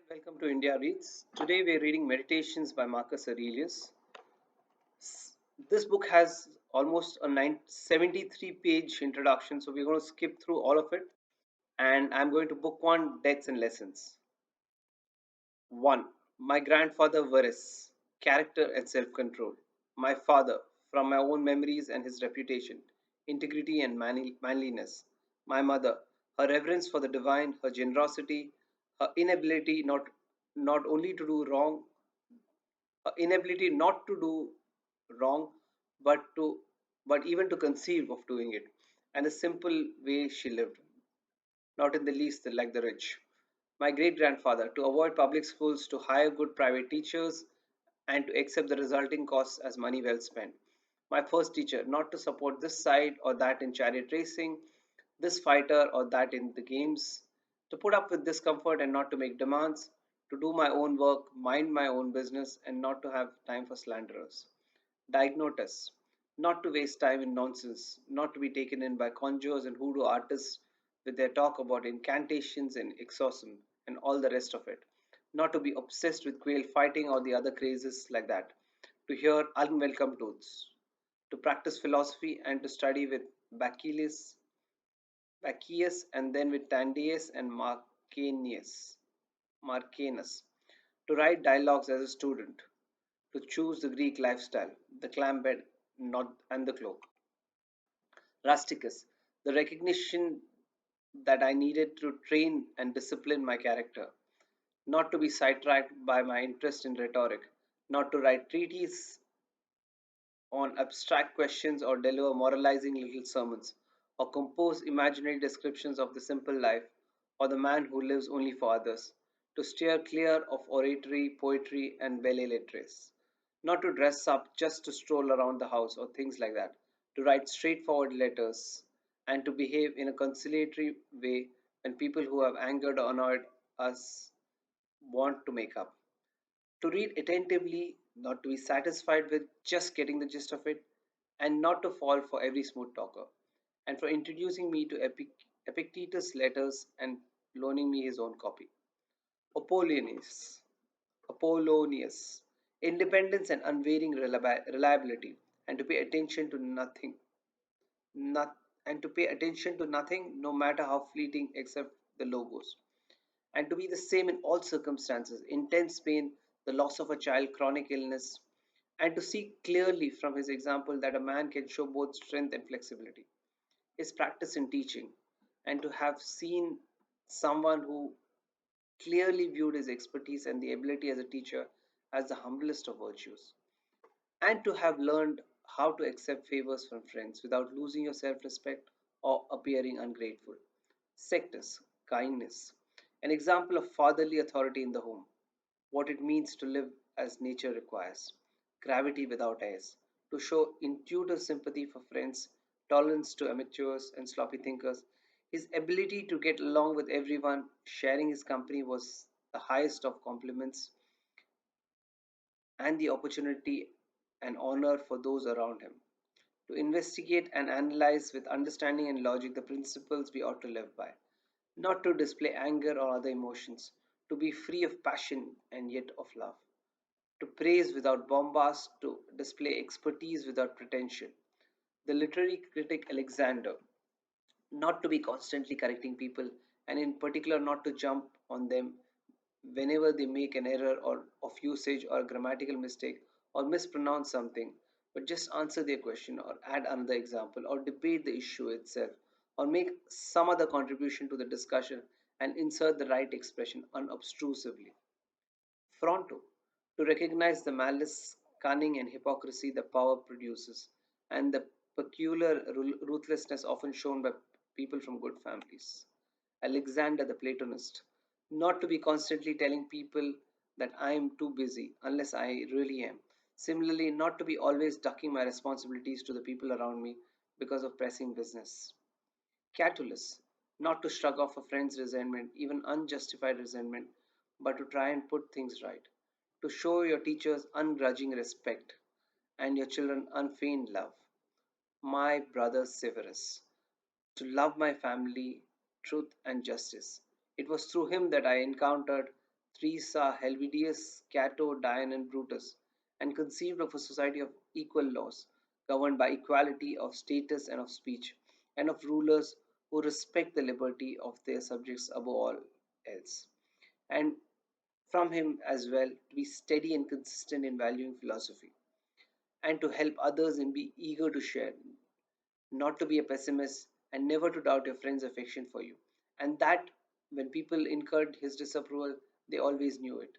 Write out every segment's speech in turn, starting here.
Welcome to India Reads. Today we're reading Meditations by Marcus Aurelius. This book has almost a 73-page introduction, so we're going to skip through all of it. And I'm going to book one, Deaths and Lessons. 1. My grandfather Varus, character and self-control. My father, from my own memories and his reputation, integrity and manliness. My mother, her reverence for the divine, her generosity, her inability not only to do wrong, inability not to do wrong, but to but even to conceive of doing it, and the simple way she lived, not in the least like the rich. My great grandfather, to avoid public schools, to hire good private teachers, and to accept the resulting costs as money well spent. My first teacher, not to support this side or that in chariot racing, this fighter or that in the games, to put up with discomfort and not to make demands, to do my own work, mind my own business, and not to have time for slanderers. Diagnotus, not to waste time in nonsense, not to be taken in by conjurers and hoodoo artists with their talk about incantations and exorcism and all the rest of it, not to be obsessed with quail fighting or the other crazes like that, to hear unwelcome truths, to practice philosophy and to study with Bacchius and then with Tandius and Marcanus, to write dialogues as a student, to choose the Greek lifestyle, the clam bed not, and the cloak. Rusticus, the recognition that I needed to train and discipline my character, not to be sidetracked by my interest in rhetoric, not to write treatises on abstract questions or deliver moralizing little sermons, or compose imaginary descriptions of the simple life or the man who lives only for others, to steer clear of oratory, poetry, and belles lettres, not to dress up just to stroll around the house or things like that, to write straightforward letters, and to behave in a conciliatory way when people who have angered or annoyed us want to make up, to read attentively, not to be satisfied with just getting the gist of it, and not to fall for every smooth talker, and for introducing me to Epictetus' letters and loaning me his own copy. Apollonius, Apollonius, independence and unwavering reliability, and to pay attention to nothing, not, and to pay attention to nothing, no matter how fleeting, except the logos, and to be the same in all circumstances, intense pain, the loss of a child, chronic illness, and to see clearly from his example that a man can show both strength and flexibility. His practice in teaching, and to have seen someone who clearly viewed his expertise and the ability as a teacher as the humblest of virtues, and to have learned how to accept favors from friends without losing your self respect or appearing ungrateful. Sectus, kindness, an example of fatherly authority in the home, what it means to live as nature requires, gravity without airs, to show intuitive sympathy for friends, tolerance to amateurs and sloppy thinkers. His ability to get along with everyone, sharing his company was the highest of compliments, and the opportunity and honor for those around him. To investigate and analyze with understanding and logic the principles we ought to live by, not to display anger or other emotions, to be free of passion and yet of love, to praise without bombast, to display expertise without pretension. The literary critic Alexander, not to be constantly correcting people, and in particular not to jump on them whenever they make an error or of usage or a grammatical mistake or mispronounce something, but just answer their question or add another example or debate the issue itself or make some other contribution to the discussion and insert the right expression unobtrusively. Fronto, to recognize the malice, cunning, and hypocrisy the power produces, and the peculiar ruthlessness often shown by people from good families. Alexander the Platonist, not to be constantly telling people that I am too busy unless I really am. Similarly, not to be always ducking my responsibilities to the people around me because of pressing business. Catullus, not to shrug off a friend's resentment, even unjustified resentment, but to try and put things right. To show your teachers ungrudging respect and your children unfeigned love. My brother Severus, to love my family, truth, and justice. It was through him that I encountered Three saw Helvidius, Cato, Dion, and Brutus, and conceived of a society of equal laws, governed by equality of status and of speech, and of rulers who respect the liberty of their subjects above all else. And from him as well to be steady and consistent in valuing philosophy, and to help others and be eager to share, not to be a pessimist, and never to doubt your friend's affection for you. And that when people incurred his disapproval, they always knew it.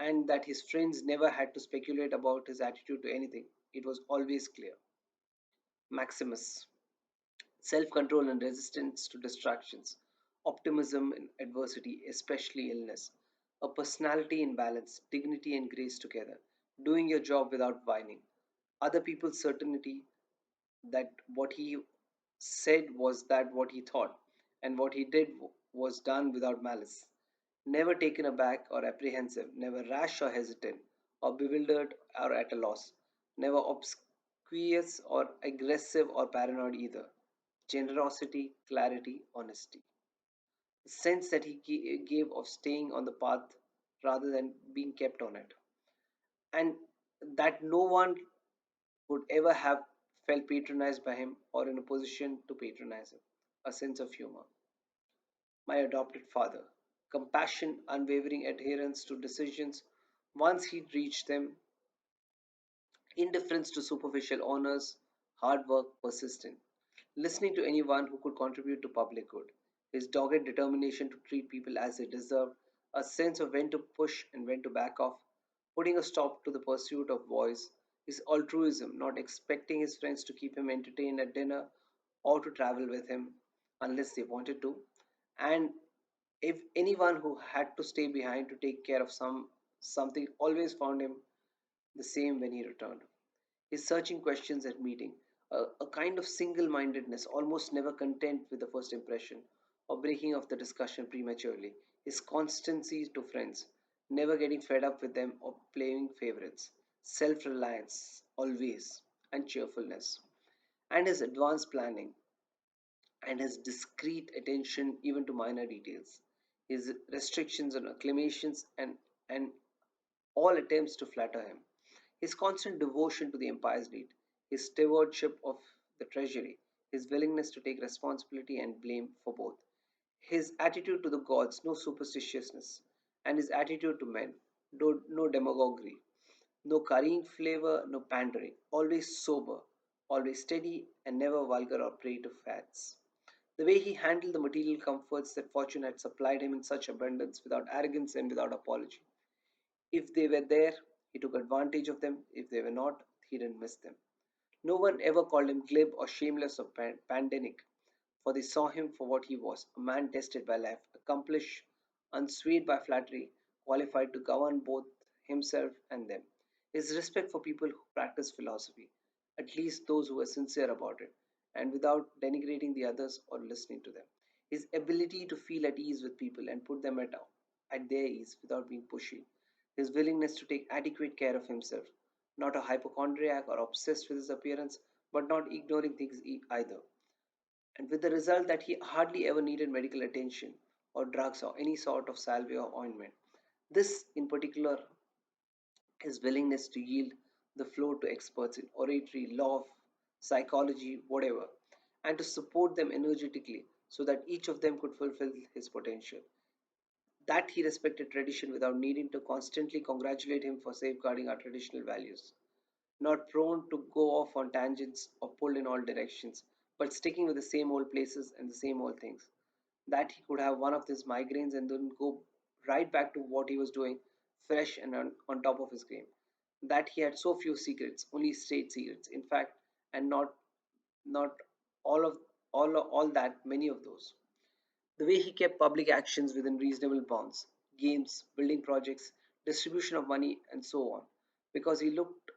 And that his friends never had to speculate about his attitude to anything. It was always clear. Maximus. Self control and resistance to distractions. Optimism in adversity, especially illness. A personality in balance, dignity and grace together. Doing your job without whining. Other people's certainty that what he said was that what he thought, and what he did was done without malice. Never taken aback or apprehensive, never rash or hesitant, or bewildered or at a loss, never obsequious or aggressive or paranoid either. Generosity, clarity, honesty. The sense that he gave of staying on the path rather than being kept on it. And that no one would ever have felt patronized by him or in a position to patronize him. A sense of humor. My adopted father. Compassion, unwavering adherence to decisions once he'd reached them, indifference to superficial honors, hard work, persistent, listening to anyone who could contribute to public good, his dogged determination to treat people as they deserved, a sense of when to push and when to back off, putting a stop to the pursuit of voice, his altruism, not expecting his friends to keep him entertained at dinner or to travel with him unless they wanted to, and if anyone who had to stay behind to take care of something always found him the same when he returned. His searching questions at meeting, a kind of single mindedness, almost never content with the first impression, or breaking off the discussion prematurely. His constancy to friends, never getting fed up with them or playing favorites. Self reliance, always, and cheerfulness. And his advanced planning, and his discreet attention even to minor details. His restrictions on acclamations and all attempts to flatter him, his constant devotion to the empire's need, his stewardship of the treasury, his willingness to take responsibility and blame for both, his attitude to the gods, no superstitiousness, and his attitude to men, no demagoguery, no currying flavor, no pandering, always sober, always steady, and never vulgar or prey to fads. The way he handled the material comforts that fortune had supplied him in such abundance without arrogance and without apology. If they were there, he took advantage of them. If they were not, he didn't miss them. No one ever called him glib or shameless or pandemic, for they saw him for what he was, a man tested by life, accomplished, unswayed by flattery, qualified to govern both himself and them. His respect for people who practice philosophy, at least those who were sincere about it, and without denigrating the others or listening to them. His ability to feel at ease with people and put them at their ease without being pushy. His willingness to take adequate care of himself, not a hypochondriac or obsessed with his appearance, but not ignoring things either, and with the result that he hardly ever needed medical attention or drugs or any sort of salve or ointment. This, in particular, his willingness to yield the floor to experts in oratory, law, psychology, whatever, and to support them energetically so that each of them could fulfill his potential. That he respected tradition without needing to constantly congratulate him for safeguarding our traditional values, not prone to go off on tangents or pulled in all directions, but sticking with the same old places and the same old things. That he could have one of these migraines and then go right back to what he was doing, fresh and on top of his game. That he had so few secrets, only state secrets, in fact, and not all of all that many of those. The way he kept public actions within reasonable bounds, games, building projects, distribution of money, and so on, because he looked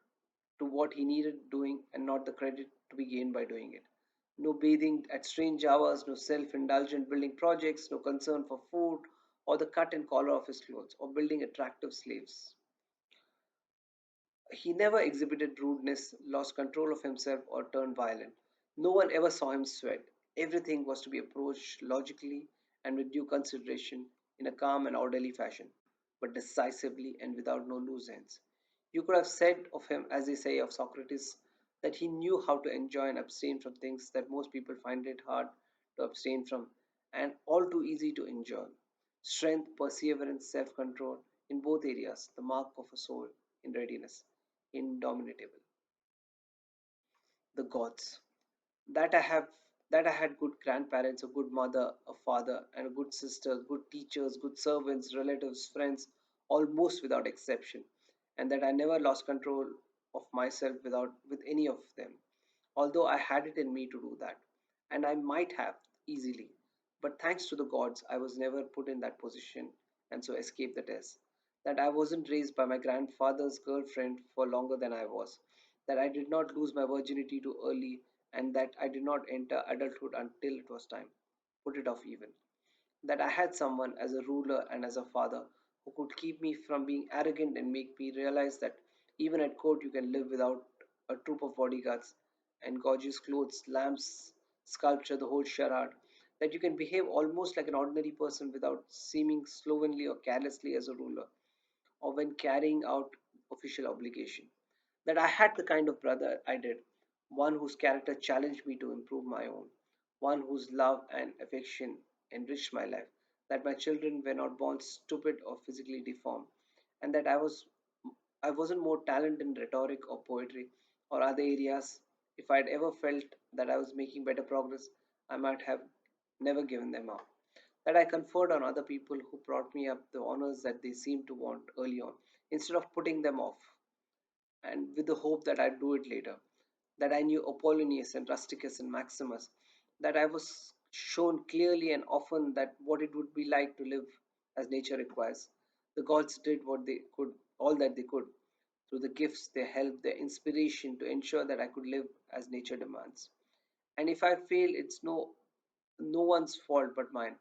to what he needed doing and not the credit to be gained by doing it. No bathing at strange hours, no self indulgent building projects, no concern for food or the cut and collar of his clothes, or building attractive slaves. He never exhibited rudeness, lost control of himself, or turned violent. No one ever saw him sweat. Everything was to be approached logically and with due consideration in a calm and orderly fashion. but decisively and without no loose ends. You could have said of him, as they say of Socrates, that he knew how to enjoy and abstain from things that most people find it hard to abstain from, and all too easy to enjoy. Strength, perseverance, self control, in both areas, the mark of a soul in readiness, indomitable. The gods. That I have that I had good grandparents, a good mother, a father, and a good sister, good teachers, good servants, relatives, friends, almost without exception, and that I never lost control of myself with any of them, although I had it in me to do that, and I might have easily. But thanks to the gods, I was never put in that position and so escaped the test. That I wasn't raised by my grandfather's girlfriend for longer than I was. That I did not lose my virginity too early, and that I did not enter adulthood until it was time. Put it off even. That I had someone as a ruler and as a father who could keep me from being arrogant and make me realize that even at court you can live without a troop of bodyguards and gorgeous clothes, lamps, sculpture, the whole charade. That you can behave almost like an ordinary person without seeming slovenly or carelessly as a ruler or when carrying out official obligation. That I had the kind of brother I did, one whose character challenged me to improve my own, one whose love and affection enriched my life, that my children were not born stupid or physically deformed, and that I wasn't more talented in rhetoric or poetry or other areas. If I'd ever felt that I was making better progress, I might have never given them up. That I conferred on other people who brought me up the honors that they seemed to want early on, instead of putting them off, and with the hope that I'd do it later. That I knew Apollonius and Rusticus and Maximus, that I was shown clearly and often that what it would be like to live as nature requires. The gods did what they could, all that they could, through the gifts, their help, their inspiration to ensure that I could live as nature demands. And if I fail, it's no one's fault but mine.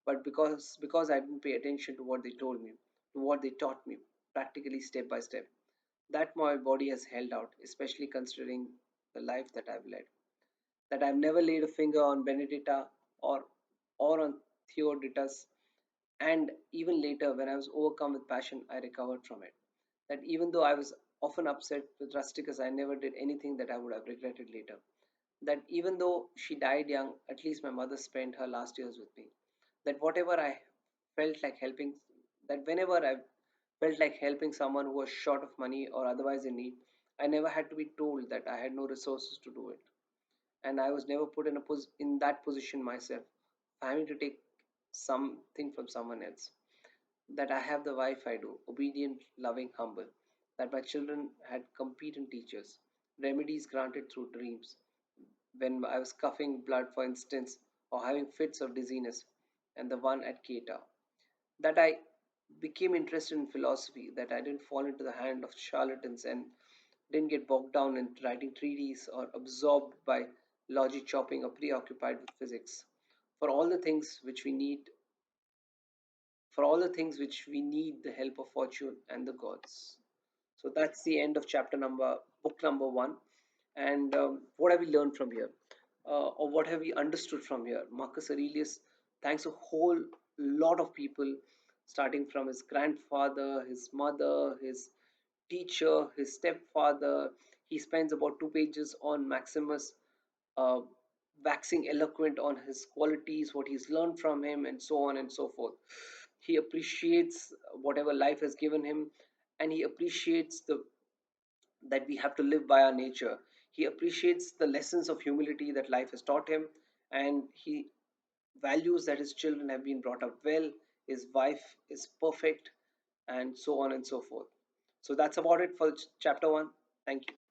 But because I didn't pay attention to what they told me, to what they taught me, practically step by step, that my body has held out, especially considering the life that I've led. That I've never laid a finger on Benedetta or on Theodotus, and even later, when I was overcome with passion, I recovered from it. That even though I was often upset with Rusticus, I never did anything that I would have regretted later. That even though she died young, at least my mother spent her last years with me. That whatever I felt like helping, that whenever I felt like helping someone who was short of money or otherwise in need, I never had to be told that I had no resources to do it, and I was never put in that position myself, having to take something from someone else. That I have the wife I do, obedient, loving, humble. That my children had competent teachers, remedies granted through dreams, when I was coughing blood, for instance, or having fits of dizziness, and the one at Keta. That I became interested in philosophy, that I didn't fall into the hand of charlatans and didn't get bogged down in writing treaties or absorbed by logic chopping or preoccupied with physics. For all the things which we need, for all the things which we need the help of fortune and the gods. So that's the end of book number one. And what have we learned from here? Or what have we understood from here? Marcus Aurelius thanks a whole lot of people, starting from his grandfather, his mother, his teacher, his stepfather. He spends about 2 pages on Maximus, uh, waxing eloquent on his qualities, what he's learned from him, and so on and so forth. He appreciates whatever life has given him, and he appreciates the that we have to live by our nature. He appreciates the lessons of humility that life has taught him, and he values that his children have been brought up well, his wife is perfect, and so on and so forth. So that's about it for chapter one. Thank you.